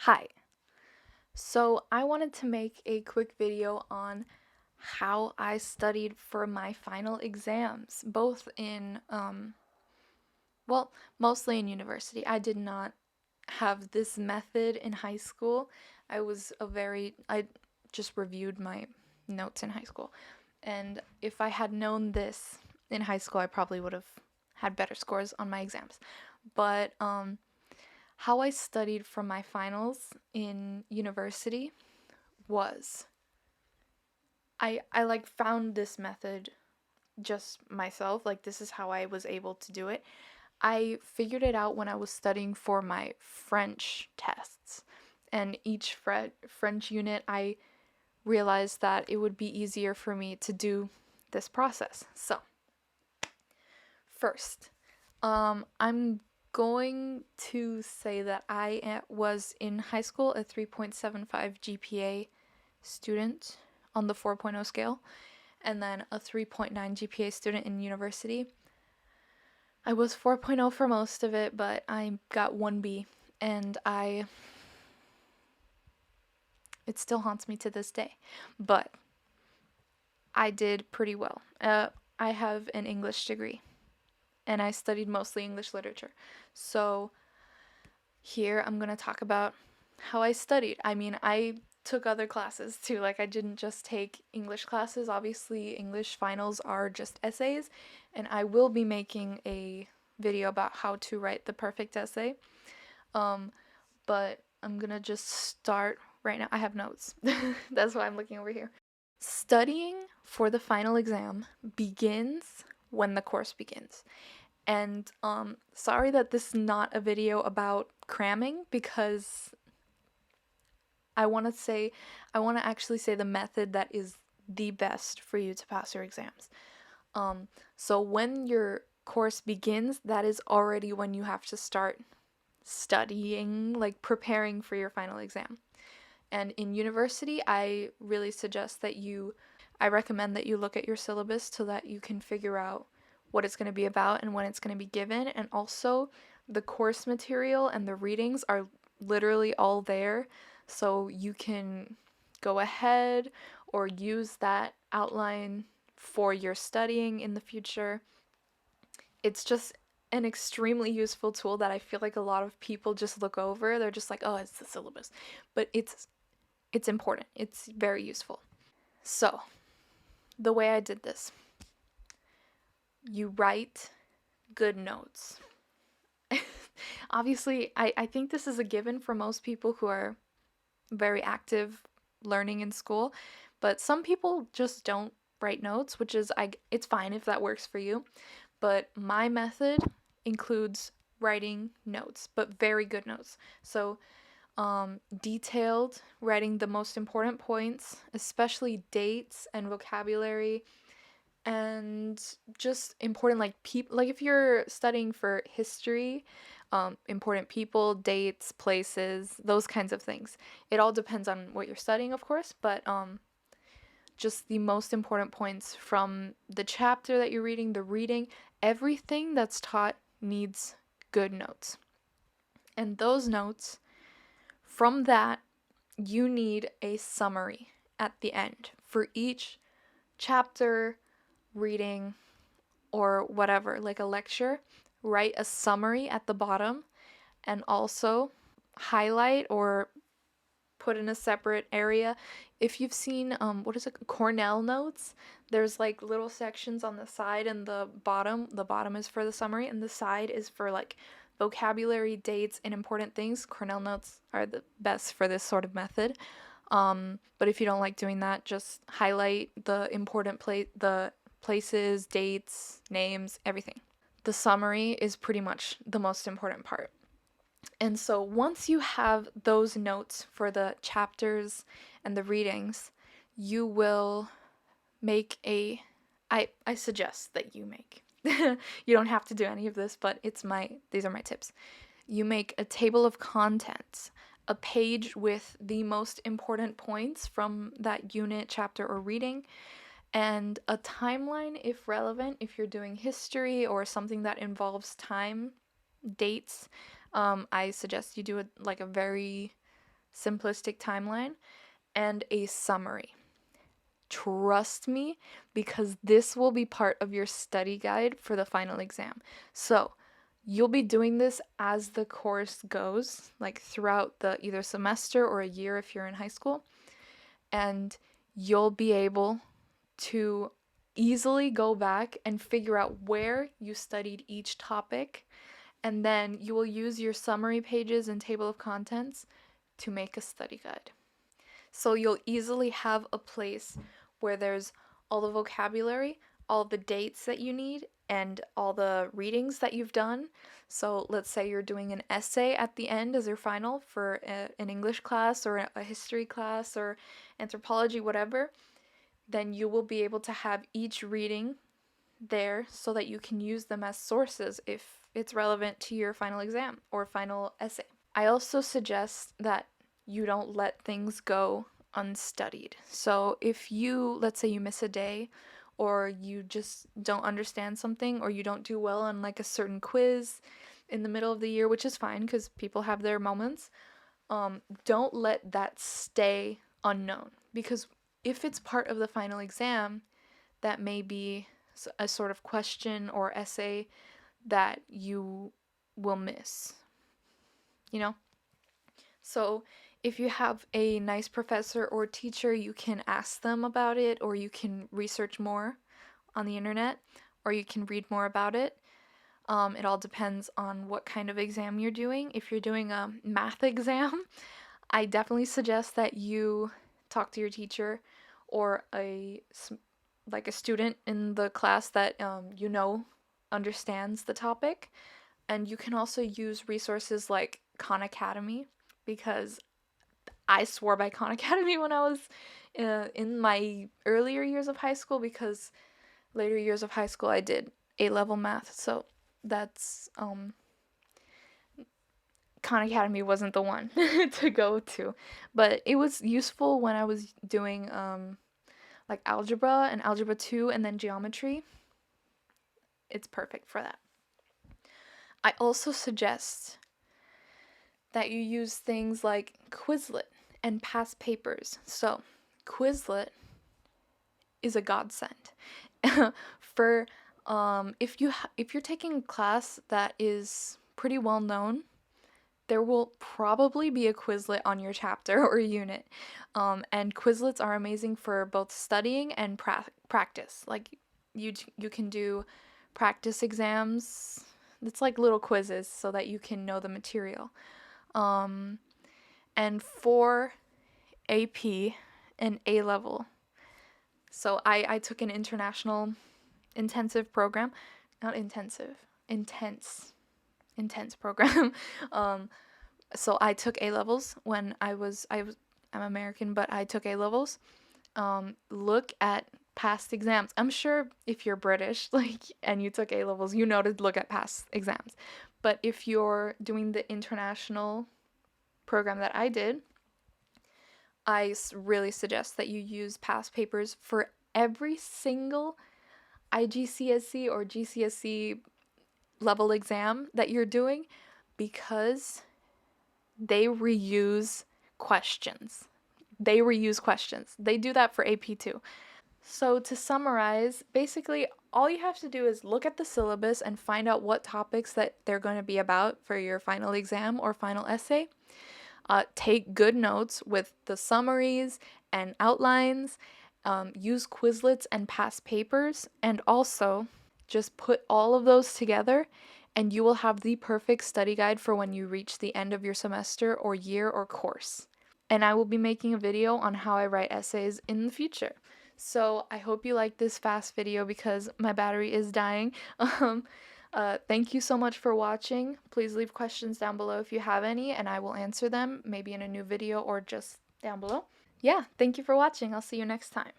Hi. So I wanted to make a quick video on how I studied for my final exams, both in, well, mostly in university. I did not have this method in high school. I just reviewed my notes in high school. And if I had known this in high school, I probably would have had better scores on my exams. But, how I studied for my finals in university was I like found this method just myself. Like, this is how I was able to do it. I figured it out when I was studying for my French tests. And each French unit, I realized that it would be easier for me to do this process. So, first, I'm going to say that I was in high school a 3.75 GPA student on the 4.0 scale, and then a 3.9 GPA student in university. I was 4.0 for most of it, but I got 1B, and it still haunts me to this day, but I did pretty well. I have an English degree, and I studied mostly English literature. So here I'm going to talk about how I studied. I mean, I took other classes too. Like, I didn't just take English classes. Obviously, English finals are just essays, and I will be making a video about how to write the perfect essay. But I'm gonna just start right now. I have notes. That's why I'm looking over here. Studying for the final exam begins when the course begins. And sorry that this is not a video about cramming, because I want to actually say the method that is the best for you to pass your exams. So when your course begins, that is already when you have to start studying, like preparing for your final exam. And in university, I recommend that you look at your syllabus so that you can figure out what it's going to be about and when it's going to be given. And also, the course material and the readings are literally all there, so you can go ahead or use that outline for your studying in the future. It's just an extremely useful tool that I feel like a lot of people just look over. They're just like, "Oh, it's the syllabus." But it's important. It's very useful. So, the way I did this, you write good notes. Obviously, I think this is a given for most people who are very active learning in school, but some people just don't write notes, which is, it's fine if that works for you. But my method includes writing notes, but very good notes. So, detailed, writing the most important points, especially dates and vocabulary, and just important, like people, like if you're studying for history, important people, dates, places, those kinds of things. It all depends on what you're studying, of course, but just the most important points from the chapter that you're reading, the reading, everything that's taught needs good notes. And those notes, from that, you need a summary at the end for each chapter, reading, or whatever, like a lecture. Write a summary at the bottom, and also highlight or put in a separate area. If you've seen, what is it, Cornell Notes, there's like little sections on the side, and the bottom is for the summary, and the side is for like vocabulary, dates, and important things. Cornell Notes are the best for this sort of method. But if you don't like doing that, just highlight the important the places, dates, names, everything. The summary is pretty much the most important part. And so once you have those notes for the chapters and the readings, you will make I suggest that you make. You don't have to do any of this, but these are my tips. You make a table of contents, a page with the most important points from that unit, chapter, or reading, and a timeline if relevant, if you're doing history or something that involves time, dates. I suggest you do it like a very simplistic timeline, and a summary. Trust me, because this will be part of your study guide for the final exam. So, you'll be doing this as the course goes, like throughout the either semester or a year if you're in high school, and you'll be able to easily go back and figure out where you studied each topic, and then you will use your summary pages and table of contents to make a study guide. So you'll easily have a place where there's all the vocabulary, all the dates that you need, and all the readings that you've done. So let's say you're doing an essay at the end as your final for an English class or a history class or anthropology, whatever, then you will be able to have each reading there so that you can use them as sources if it's relevant to your final exam or final essay. I also suggest that you don't let things go unstudied. So if you, let's say you miss a day, or you just don't understand something, or you don't do well on like a certain quiz in the middle of the year, which is fine because people have their moments, don't let that stay unknown. Because if it's part of the final exam, that may be a sort of question or essay that you will miss, you know? So if you have a nice professor or teacher, you can ask them about it, or you can research more on the internet, or you can read more about it. It all depends on what kind of exam you're doing. If you're doing a math exam, I definitely suggest that you talk to your teacher or like a student in the class that you know understands the topic. And you can also use resources like Khan Academy, because I swore by Khan Academy when I was in my earlier years of high school, because later years of high school I did A-level math. So that's Khan Academy wasn't the one to go to, but it was useful when I was doing like algebra and algebra 2 and then geometry. It's perfect for that. I also suggest that you use things like Quizlet and past papers. So, Quizlet is a godsend for if you're taking a class that is pretty well known. There will probably be a Quizlet on your chapter or unit, and Quizlets are amazing for both studying and practice. Like you can do practice exams. It's like little quizzes so that you can know the material. And for AP and A level, so I took an international intensive program, not intensive, intense program. So I took A levels when I'm American, but I took A levels. Look at past exams. I'm sure if you're British, like, and you took A levels, you know to look at past exams. But if you're doing the international program that I did, I really suggest that you use past papers for every single IGCSE or GCSE level exam that you're doing, because they reuse questions. They reuse questions. They do that for AP too. So to summarize, basically all you have to do is look at the syllabus and find out what topics that they're going to be about for your final exam or final essay. Take good notes with the summaries and outlines. Use Quizlets and past papers, and also just put all of those together and you will have the perfect study guide for when you reach the end of your semester or year or course. And I will be making a video on how I write essays in the future. So I hope you like this fast video because my battery is dying. Thank you so much for watching. Please leave questions down below if you have any, and I will answer them maybe in a new video or just down below. Yeah, thank you for watching. I'll see you next time.